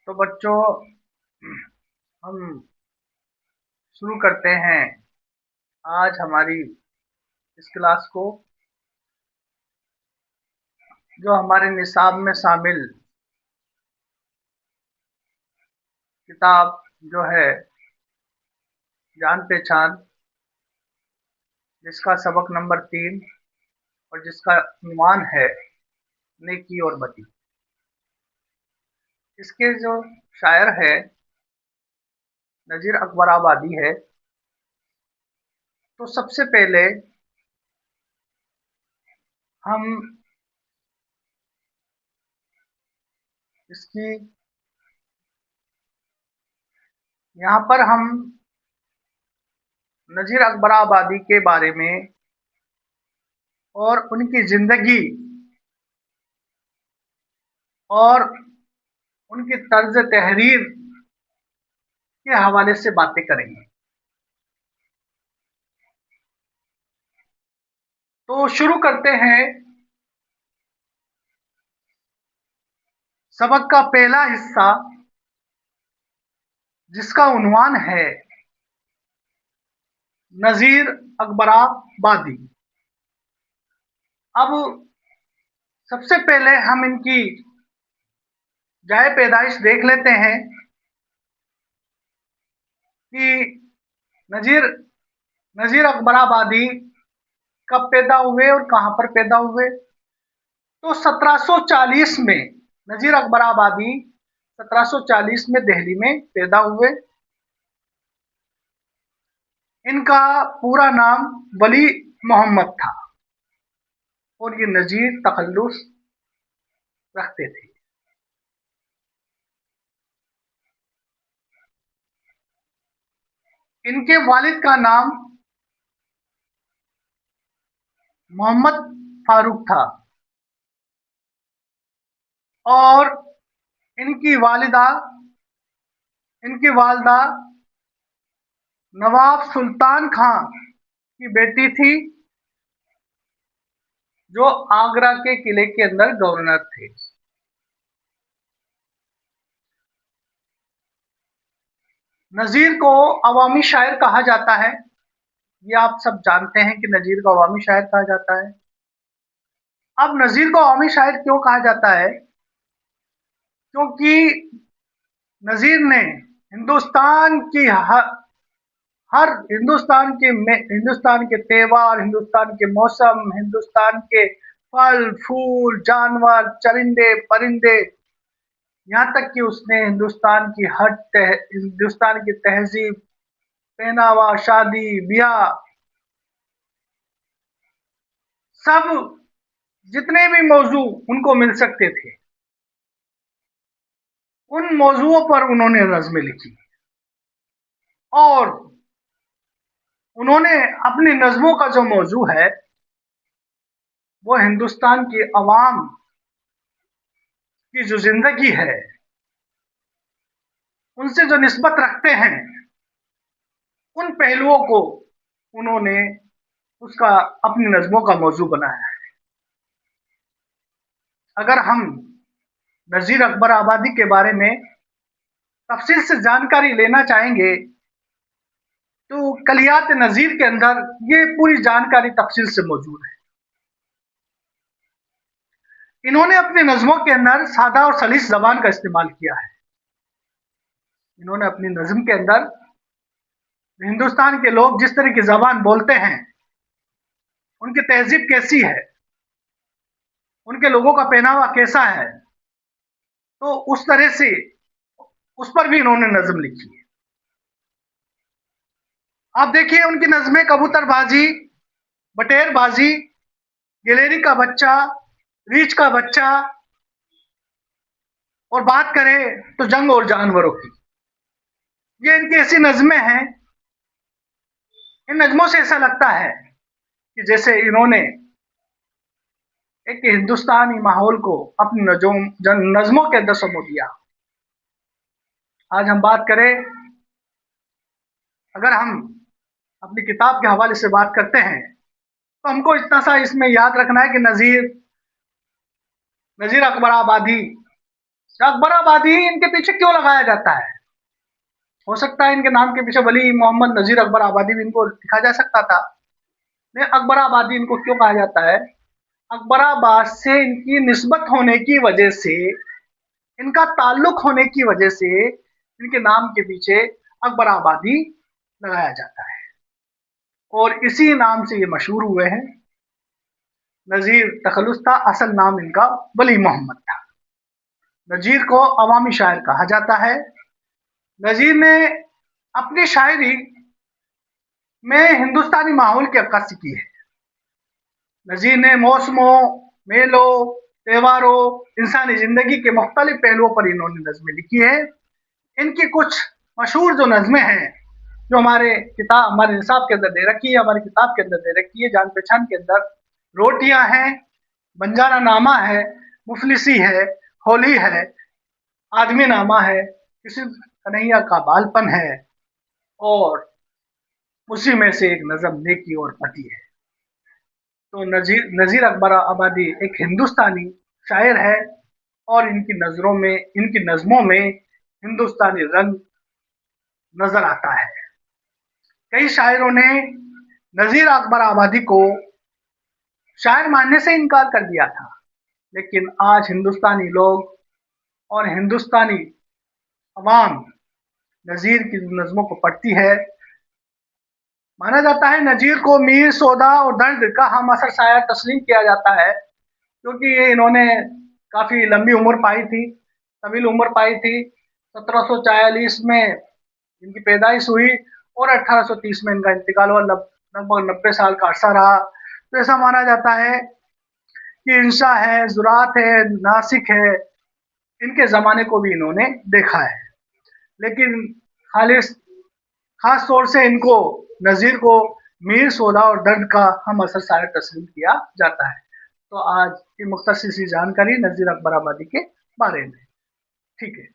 तो बच्चों, हम शुरू करते हैं आज हमारी इस क्लास को, जो हमारे निसाब में शामिल किताब जो है जान पहचान, जिसका सबक नंबर 3 और जिसका उन्वान है नेकी और बदी। इसके जो शायर है नज़ीर अकबर आबादी है। तो सबसे पहले हम इसकी यहाँ पर हम नज़ीर अकबर आबादी के बारे में और उनकी ज़िंदगी और उनकी तर्ज तहरीर के हवाले से बातें करेंगे। तो शुरू करते हैं सबक का पहला हिस्सा, जिसका उन्वान है नज़ीर अकबर आबादी। अब सबसे पहले हम इनकी जाए पैदाइश देख लेते हैं कि नज़ीर नज़ीर अकबर आबादी कब पैदा हुए और कहाँ पर पैदा हुए। तो 1740 में नज़ीर अकबर आबादी 1740 में दिल्ली में पैदा हुए। इनका पूरा नाम वली मोहम्मद था और ये नज़ीर तखल्लुस रखते थे। इनके वालिद का नाम मोहम्मद फारूक था और इनकी वालिदा नवाब सुल्तान खां की बेटी थी, जो आगरा के किले के अंदर गवर्नर थे। नज़ीर को अवामी शायर कहा जाता है। ये आप सब जानते हैं कि नज़ीर को अवामी शायर कहा जाता है। अब नज़ीर को अवामी शायर क्यों कहा जाता है? क्योंकि नज़ीर ने हिंदुस्तान की हर हिंदुस्तान के त्योहार, हिंदुस्तान के मौसम, हिंदुस्तान के फल फूल, जानवर, चरिंदे परिंदे, यहाँ तक कि उसने हिंदुस्तान की तहजीब, पहनावा, शादी ब्याह, सब जितने भी मौजू उनको मिल सकते थे, उन मौजुओं पर उन्होंने नज़में लिखी और उन्होंने अपनी नज़मों का जो मौजू है वो हिंदुस्तान की अवाम की जो जिंदगी है उनसे जो निस्बत रखते हैं, उन पहलुओं को उन्होंने उसका अपनी नज़मों का मौजू बनाया है। अगर हम नज़ीर अकबर आबादी के बारे में तफसील से जानकारी लेना चाहेंगे तो कलियात नज़ीर के अंदर ये पूरी जानकारी तफसील से मौजूद है। इन्होंने अपनी नज़मों के अंदर सादा और सलीस ज़बान का इस्तेमाल किया है। इन्होंने अपनी नज़म के अंदर हिंदुस्तान के लोग जिस तरह की ज़बान बोलते हैं, उनकी तहजीब कैसी है, उनके लोगों का पहनावा कैसा है, तो उस तरह से उस पर भी इन्होंने नज़म लिखी है। आप देखिए उनकी नज़में कबूतरबाजी, बटेरबाजी, गिलेरी का बच्चा, रीछ का बच्चा, और बात करें तो जंग और जानवरों की, ये इनकी ऐसी नज़में हैं। इन नज़मों से ऐसा लगता है कि जैसे इन्होंने एक हिंदुस्तानी माहौल को अपनी नज़मों के अंदर समो दिया। आज हम बात करें, अगर हम अपनी किताब के हवाले से बात करते हैं तो हमको इतना सा इसमें याद रखना है कि नज़ीर अकबर आबादी अकबराबादी इनके पीछे क्यों लगाया जाता है? हो सकता है इनके नाम के पीछे वली मोहम्मद नजीर अकबर आबादी भी इनको लिखा जा सकता था। नहीं, अकबराबादी इनको क्यों कहा जाता है? अकबराबाद से इनकी निस्बत होने की वजह से, इनका ताल्लुक होने की वजह से इनके नाम के पीछे अकबराबादी लगाया जाता है और इसी नाम से ये मशहूर हुए हैं। नजीर तखल्लुस था, असल नाम इनका वली मोहम्मद था। नजीर को अवामी शायर कहा जाता है। नजीर ने अपनी शायरी में हिंदुस्तानी माहौल की अक्कासी की है। नजीर ने मौसमों, मेलों, त्योहारों, इंसानी जिंदगी के मुख्तलिफ पहलुओं पर इन्होंने नज़में लिखी है। इनकी कुछ मशहूर जो नज़में हैं, जो हमारे निसाब के अंदर दे रखी है, हमारी किताब के अंदर दे रखी है, जान पहचान के अंदर, रोटियां हैं, बंजारा नामा है, मुफलिसी है, होली है, आदमी नामा है, किसी कन्हैया का बालपन है और उसी में से एक नज़म नेकी और पति है। तो नजीर अकबर आबादी एक हिंदुस्तानी शायर है और इनकी नज़मों में हिंदुस्तानी रंग नजर आता है। कई शायरों ने नजीर अकबर आबादी को शायर मानने से इनकार कर दिया था, लेकिन आज हिंदुस्तानी लोग और हिंदुस्तानी अवाम नजीर की नज़मों को पढ़ती है। माना जाता है नजीर को मीर, सौदा और दर्द का हम असर शायर तस्लीम किया जाता है, क्योंकि ये इन्होंने काफ़ी लंबी उम्र पाई थी, तवील उम्र पाई थी। 1740 में इनकी पैदाइश हुई और 1830 में इनका इंतकाल हुआ। लगभग 90 साल का अरसा रहा। तो ऐसा माना जाता है कि इंशा है, ज़ुरात है, नासिक है, इनके ज़माने को भी इन्होंने देखा है। लेकिन खालिस खास तौर से इनको, नज़ीर को मीर, सौदा और दर्द का हम असर शायर तस्लीम किया जाता है। तो आज की मुख्तसर सी जानकारी नज़ीर अकबर आबादी के बारे में। ठीक है।